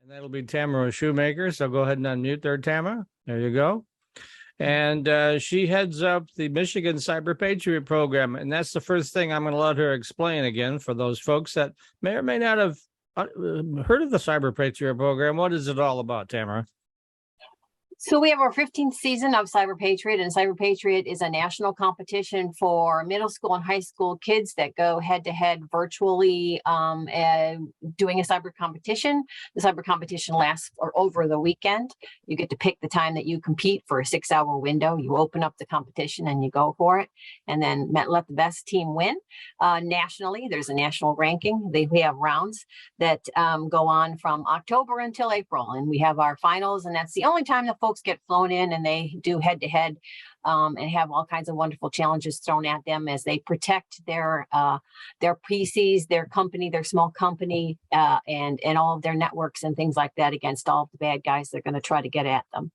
And that'll be Tamara Shoemaker. So go ahead and unmute there, Tamara. There you go. And she heads up the Michigan CyberPatriot Program. And that's the first thing I'm going to let her explain again for those folks that may or may not have heard of the CyberPatriot Program. What is it all about, Tamara? So we have our 15th season of CyberPatriot, and CyberPatriot is a national competition for middle school and high school kids that go head-to-head virtually doing a cyber competition. The cyber competition lasts over the weekend. You get to pick the time that you compete for a 6-hour window. You open up the competition and you go for it, and then let the best team win. Nationally, there's a national ranking. We have rounds that go on from October until April, and we have our finals, and that's the only time that folks get flown in and they do head-to-head and have all kinds of wonderful challenges thrown at them as they protect their PCs, their company, their small company, and all of their networks and things like that against all of the bad guys they're going to try to get at them.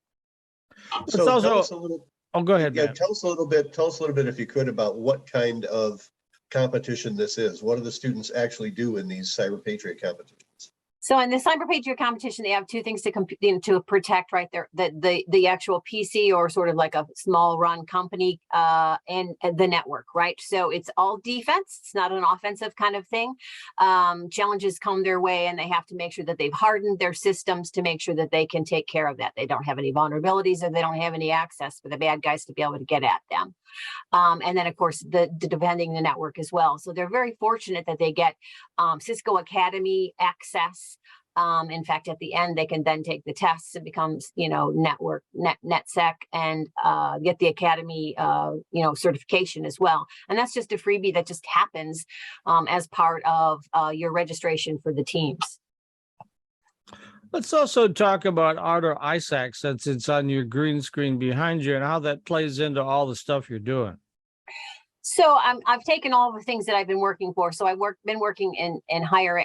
So tell us a little. Oh, go ahead. Yeah, tell us a little bit, if you could, about what kind of competition this is. What do the students actually do in these CyberPatriot competitions? So in the CyberPatriot competition, they have two things to protect right there: the actual PC, or sort of like a small run company, and the network, right? So it's all defense. It's not an offensive kind of thing. Challenges come their way, and they have to make sure that they've hardened their systems to make sure that they can take care of that. They don't have any vulnerabilities, or they don't have any access for the bad guys to be able to get at them. And then, of course, the defending the network as well. So they're very fortunate that they get Cisco Academy access. In fact, at the end, they can then take the tests and becomes, NetSec, and get the Academy, certification as well. And that's just a freebie that just happens as part of your registration for the teams. Let's also talk about AutoISAC, since it's on your green screen behind you, and how that plays into all the stuff you're doing. So I've taken all the things that I've been working for. So I've been working in higher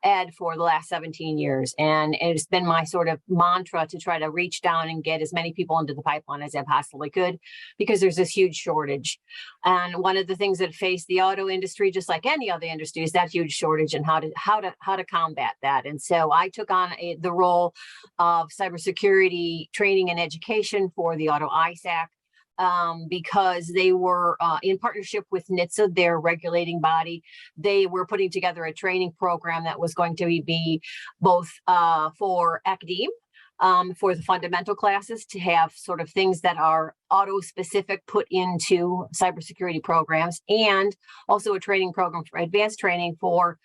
ed for the last 17 years. And it's been my sort of mantra to try to reach down and get as many people into the pipeline as I possibly could, because there's this huge shortage. And one of the things that faced the auto industry, just like any other industry, is that huge shortage and how to combat that. And so I took on the role of cybersecurity training and education for the AutoISAC. Because they were in partnership with NHTSA, their regulating body. They were putting together a training program that was going to be both for academe, for the fundamental classes, to have sort of things that are auto-specific put into cybersecurity programs, and also a training program for advanced training for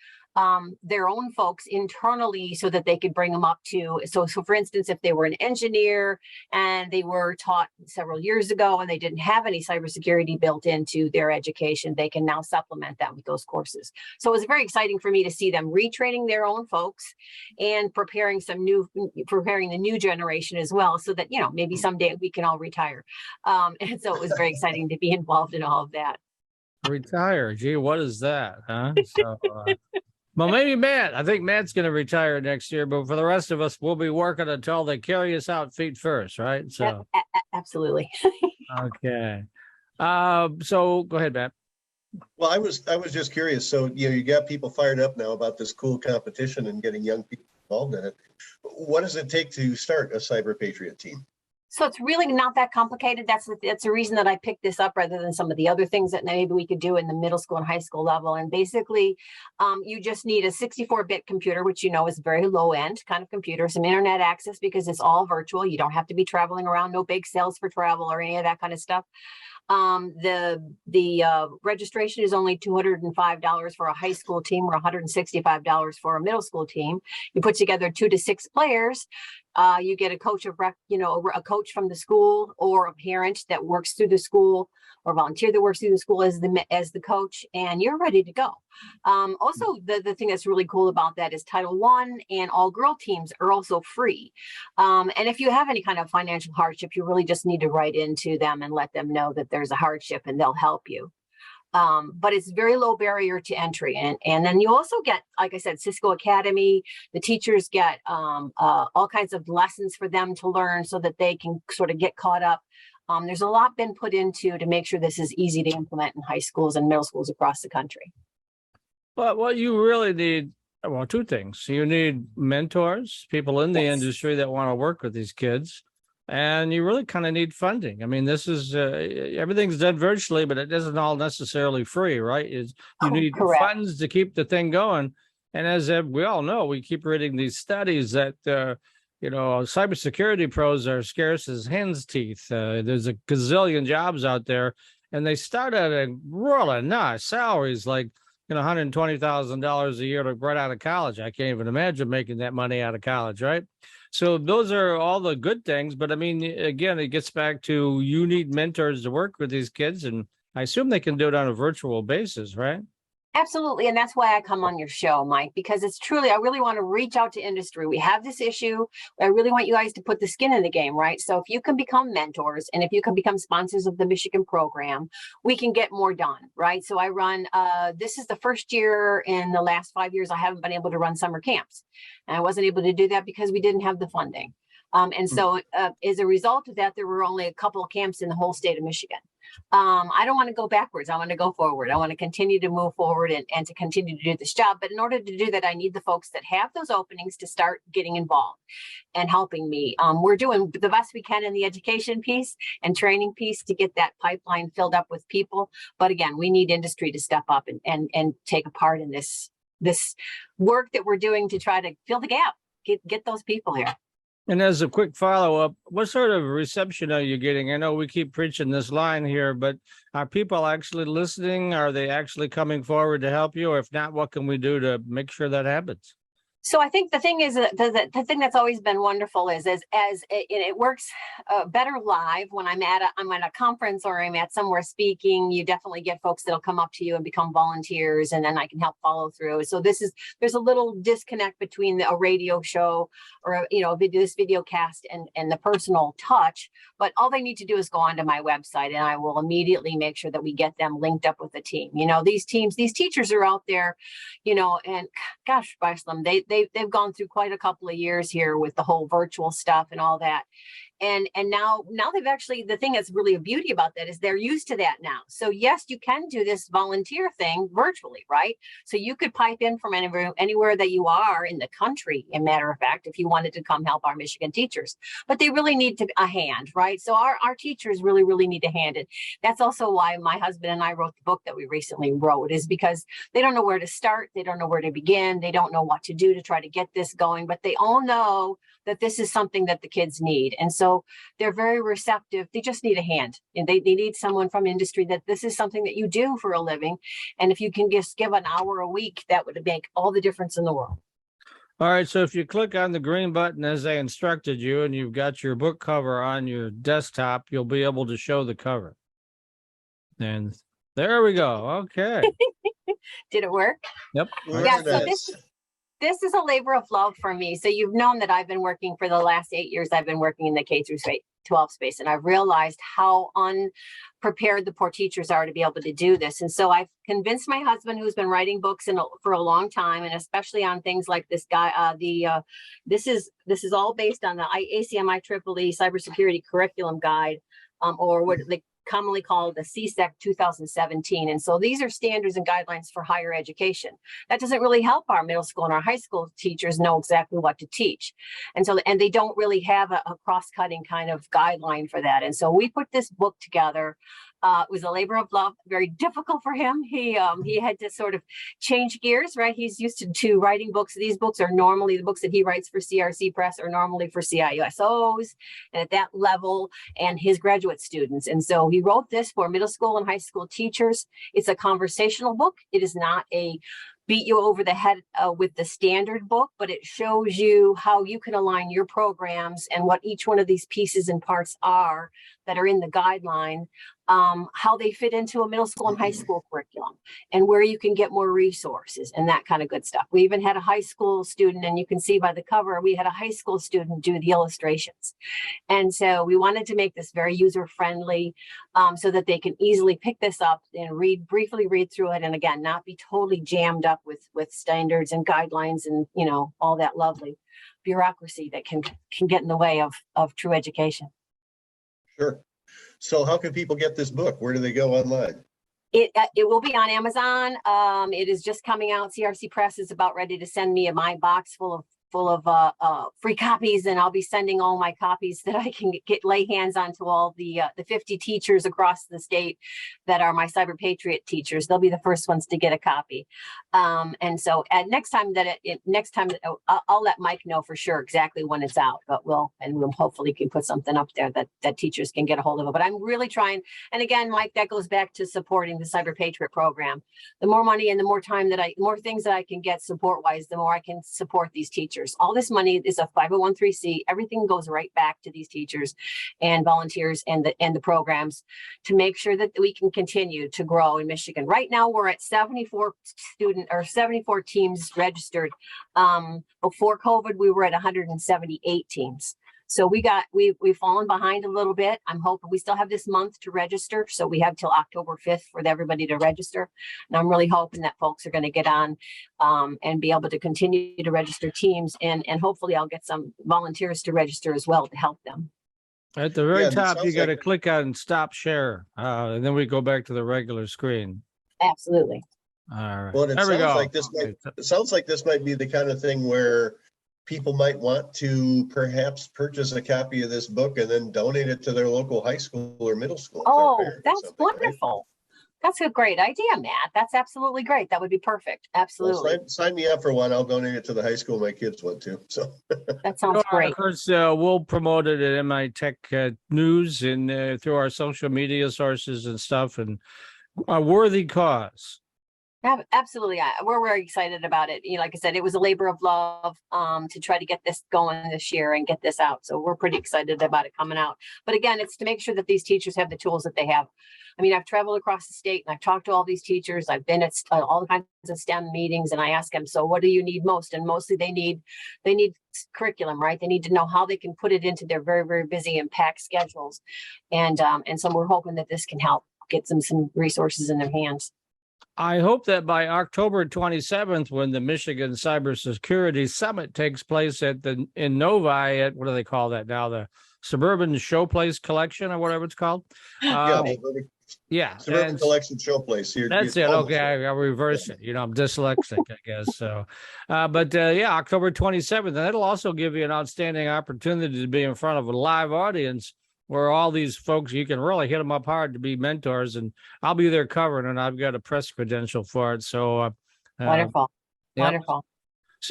their own folks internally, so that they could bring them up to, so for instance, if they were an engineer and they were taught several years ago and they didn't have any cybersecurity built into their education, they can now supplement that with those courses. So it was very exciting for me to see them retraining their own folks and preparing the new generation as well, so that, maybe someday we can all retire. And so it was very exciting to be involved in all of that. Retire? Gee, what is that, huh? So, well, maybe Matt. I think Matt's going to retire next year, but for the rest of us, we'll be working until they carry us out feet first, right? So, absolutely. Okay. So go ahead, Matt. Well, I was just curious. So, you got people fired up now about this cool competition and getting young people involved in it. What does it take to start a CyberPatriot team? So it's really not that complicated. That's the reason that I picked this up rather than some of the other things that maybe we could do in the middle school and high school level. And basically, you just need a 64-bit computer, which is very low-end kind of computer, some internet access, because it's all virtual. You don't have to be traveling around, no big sales for travel or any of that kind of stuff. The registration is only $205 for a high school team, or $165 for a middle school team. You put together 2 to 6 players. You get a coach a coach from the school, or a parent that works through the school, or volunteer that works through the school as the coach, and you're ready to go. Also, the thing that's really cool about that is Title I and all girl teams are also free. And if you have any kind of financial hardship, you really just need to write into them and let them know that there's a hardship, and they'll help you. But it's very low barrier to entry. And then you also get, like I said, Cisco Academy. The teachers get all kinds of lessons for them to learn, so that they can sort of get caught up. There's a lot been put into to make sure this is easy to implement in high schools and middle schools across the country. But what you really need Well, two things. You need mentors, people in the Yes. industry that want to work with these kids, and you really kind of need funding. I mean, this is everything's done virtually, but it isn't all necessarily free, right? You need Correct. funds to keep the thing going. And as we all know, we keep reading these studies that cybersecurity pros are scarce as hen's teeth. There's a gazillion jobs out there, and they start at a really nice salaries like $120,000 a year to right out of college. I can't even imagine making that money out of college, right? So those are all the good things. But I mean, again, it gets back to you need mentors to work with these kids. And I assume they can do it on a virtual basis, right? Absolutely. And that's why I come on your show, Mike, because it's truly, I really want to reach out to industry. We have this issue. I really want you guys to put the skin in the game, right? So if you can become mentors and if you can become sponsors of the Michigan program, we can get more done, right? So I run, this is the first year in the last 5 years I haven't been able to run summer camps. And I wasn't able to do that because we didn't have the funding. And so as a result of that, there were only a couple of camps in the whole state of Michigan. I don't want to go backwards. I want to go forward. I want to continue to move forward and to continue to do this job. But in order to do that, I need the folks that have those openings to start getting involved and helping me. We're doing the best we can in the education piece and training piece to get that pipeline filled up with people. But again, we need industry to step up and take a part in this work that we're doing to try to fill the gap, get those people here. And as a quick follow-up, what sort of reception are you getting? I know we keep preaching this line here, but are people actually listening? Are they actually coming forward to help you? Or if not, what can we do to make sure that happens? So I think the thing is the thing that's always been wonderful is as it works better live when I'm at a conference or I'm at somewhere speaking. You definitely get folks that'll come up to you and become volunteers, and then I can help follow through. So there's a little disconnect between a radio show or this video cast and the personal touch. But all they need to do is go onto my website, and I will immediately make sure that we get them linked up with a team. These teachers are out there, and gosh, bless them, they've gone through quite a couple of years here with the whole virtual stuff and all that. And now they've actually, the thing that's really a beauty about that is they're used to that now. So yes, you can do this volunteer thing virtually, right? So you could pipe in from anywhere that you are in the country, as a matter of fact, if you wanted to come help our Michigan teachers. But they really need a hand, right? So our teachers really, really need a hand. And that's also why my husband and I wrote the book that we recently wrote, is because they don't know where to start. They don't know where to begin. They don't know what to do to try to get this going, but they all know that this is something that the kids need. And so they're very receptive. They just need a hand, and they need someone from industry that this is something that you do for a living. And if you can just give an hour a week, that would make all the difference in the world. All right. So if you click on the green button as they instructed you, and you've got your book cover on your desktop, you'll be able to show the cover. And there we go. Okay. Did it work? Yep. Yeah. So this is a labor of love for me. So you've known that I've been working for the last 8 years. I've been working in the K through 12 space, and I've realized how unprepared the poor teachers are to be able to do this. And so I've convinced my husband, who's been writing books for a long time, and especially on things like this guy. This is all based on the ACMI IEEE Cybersecurity Curriculum Guide, or what they commonly called the CSEC 2017. And so these are standards and guidelines for higher education. That doesn't really help our middle school and our high school teachers know exactly what to teach. And they don't really have a cross-cutting kind of guideline for that. And so we put this book together. It was a labor of love, very difficult for him. He had to sort of change gears, right? He's used to writing books. These books are normally, the books that he writes for CRC Press are normally for CIUSOs and at that level, and his graduate students. And so he wrote this for middle school and high school teachers. It's a conversational book. It is not a beat you over the head with the standard book, but it shows you how you can align your programs and what each one of these pieces and parts are that are in the guideline, how they fit into a middle school and high school curriculum, and where you can get more resources and that kind of good stuff. We even had a high school student, and you can see by the cover, we had a high school student do the illustrations. And so we wanted to make this very user-friendly, so that they can easily pick this up and briefly read through it. And again, not be totally jammed up with standards and guidelines and, all that lovely bureaucracy that can get in the way of true education. Sure. So how can people get this book? Where do they go online? It will be on Amazon. It is just coming out. CRC Press is about ready to send me my box full of free copies, and I'll be sending all my copies that I can lay hands on to all the 50 teachers across the state that are my CyberPatriot teachers. They'll be the first ones to get a copy. And so next time I'll let Mike know for sure exactly when it's out, but we'll hopefully can put something up there that teachers can get a hold of it. But I'm really trying. And again, Mike, that goes back to supporting the CyberPatriot program. The more money and the more time more things that I can get support wise, the more I can support these teachers. All this money is a 501(c)(3). Everything goes right back to these teachers and volunteers and the programs to make sure that we can continue to grow in Michigan. Right now, we're at 74 teams registered. Before COVID, we were at 178 teams. So we've fallen behind a little bit. I'm hoping we still have this month to register. So we have till October 5th for everybody to register. And I'm really hoping that folks are going to get on and be able to continue to register teams. And hopefully I'll get some volunteers to register as well to help them. At the very top, you got to click on stop share. And then we go back to the regular screen. Absolutely. All right. Well, it sounds like this might be the kind of thing where people might want to perhaps purchase a copy of this book and then donate it to their local high school or middle school. Oh, that's wonderful. Right? That's a great idea, Matt. That's absolutely great. That would be perfect. Absolutely. Well, sign me up for one. I'll donate it to the high school my kids went to. So that sounds great. Of course, we'll promote it at MITech News and through our social media sources and stuff, and a worthy cause. Absolutely. We're very excited about it. Like I said, it was a labor of love to try to get this going this year and get this out. So we're pretty excited about it coming out. But again, it's to make sure that these teachers have the tools that they have. I mean, I've traveled across the state and I've talked to all these teachers. I've been at all kinds of STEM meetings, and I ask them, so what do you need most? And mostly they need curriculum, right? They need to know how they can put it into their very, very busy and packed schedules. And so we're hoping that this can help get them some resources in their hands. I hope that by October 27th, when the Michigan Cybersecurity Summit takes place in Novi at, what do they call that now? The Suburban Showplace Collection or whatever it's called. Suburban Collection Showplace. That's it. Okay, I'll reverse it. I'm dyslexic, I guess. So, but October 27th, and that'll also give you an outstanding opportunity to be in front of a live audience where all these folks, you can really hit them up hard to be mentors, and I'll be there covering, and I've got a press credential for it. So wonderful. Yep. Wonderful.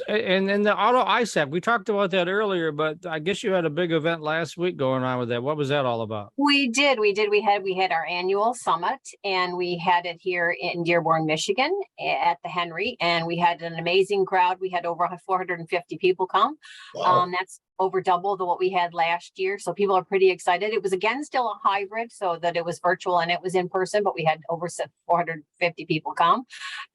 And then the auto ISAP, we talked about that earlier, but I guess you had a big event last week going on with that. What was that all about? We did. We had our annual summit, and we had it here in Dearborn, Michigan at the Henry, and we had an amazing crowd. We had over 450 people come. Wow. That's over double what we had last year. So people are pretty excited. It was again still a hybrid, so that it was virtual and it was in person, but we had over 450 people come,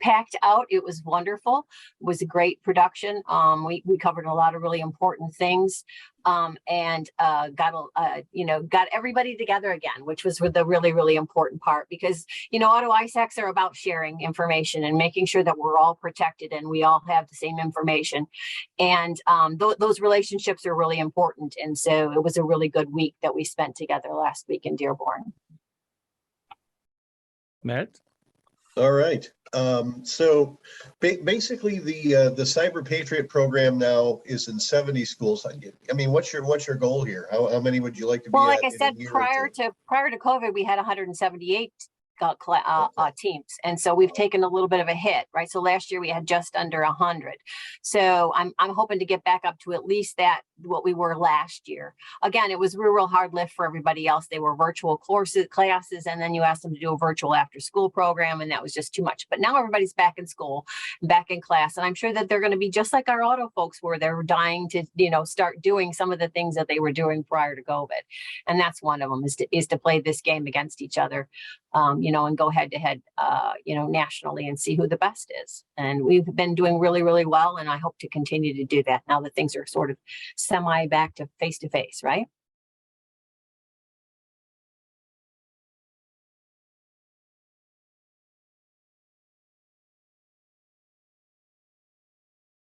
packed out. It was wonderful. It was a great production. We covered a lot of really important things. And got everybody together again, which was the really, really important part, because, auto ISACs are about sharing information and making sure that we're all protected and we all have the same information. And those relationships are really important. And so it was a really good week that we spent together last week in Dearborn. Matt? All right. So basically the CyberPatriot program now is in 70 schools. I mean, what's your goal here? How many would you like to be? Well, like I said, prior to COVID, we had 178 teams. And so we've taken a little bit of a hit, right? So last year we had just under 100. So I'm hoping to get back up to at least what we were last year. Again, it was a real hard lift for everybody else. They were virtual classes, and then you asked them to do a virtual after school program, and that was just too much. But now everybody's back in school, back in class. And I'm sure that they're going to be just like our auto folks were. They're dying to, start doing some of the things that they were doing prior to COVID. And that's one of them is to play this game against each other. And go head to head, nationally and see who the best is. And we've been doing really, really well. And I hope to continue to do that now that things are sort of semi back to face, right?